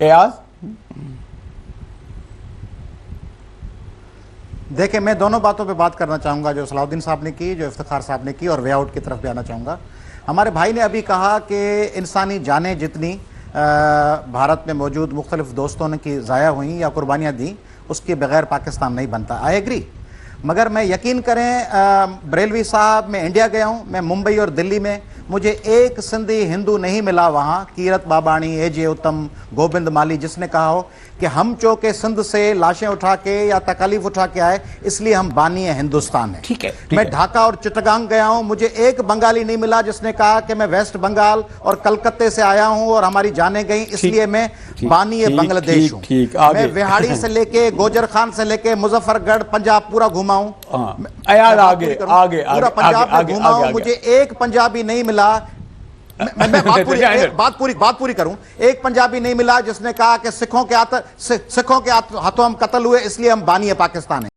एयाज। देखिए, मैं दोनों बातों पे बात करना चाहूंगा, जो सलाउद्दीन साहब ने की, जो इफ्तिखार साहब ने की, और वे आउट की तरफ भी आना चाहूंगा। हमारे भाई ने अभी कहा कि इंसानी जानें जितनी भारत में मौजूद मुख्तलिफ दोस्तों ने की ज़ाया हुई या कुर्बानियाँ दी, उसके बगैर पाकिस्तान नहीं बनता। I agree. मगर मैं यकीन करें बरेलवी साहब, मैं इंडिया गया हूँ, मैं मुंबई और दिल्ली में, मुझे एक सिंधी हिंदू नहीं मिला वहाँ, कीरत बाबाणी, एजे उत्तम, गोविंद माली, जिसने कहा हो कि हम चौके सिंध से लाशें उठा के या तकालीफ उठा के आए इसलिए हम बानी हिंदुस्तान है। ठीक है। मैं ढाका और चिटगांग गया हूं, मुझे एक बंगाली नहीं मिला जिसने कहा कि मैं वेस्ट बंगाल और कलकत्ते से आया हूं और हमारी जाने गई इसलिए मैं बानी बांग्लादेश हूं। मैं विहाड़ी से लेके गोजर खान से लेके मुजफ्फरगढ़ पंजाब पूरा घुमा हूं। आगे पूरा पंजाब में घुमा हूं, मुझे एक पंजाबी नहीं मिला। मैं बात पूरी करूं। एक पंजाबी नहीं मिला जिसने कहा कि सिखों के हाथों हम कत्ल हुए इसलिए हम बानी पाकिस्तान है।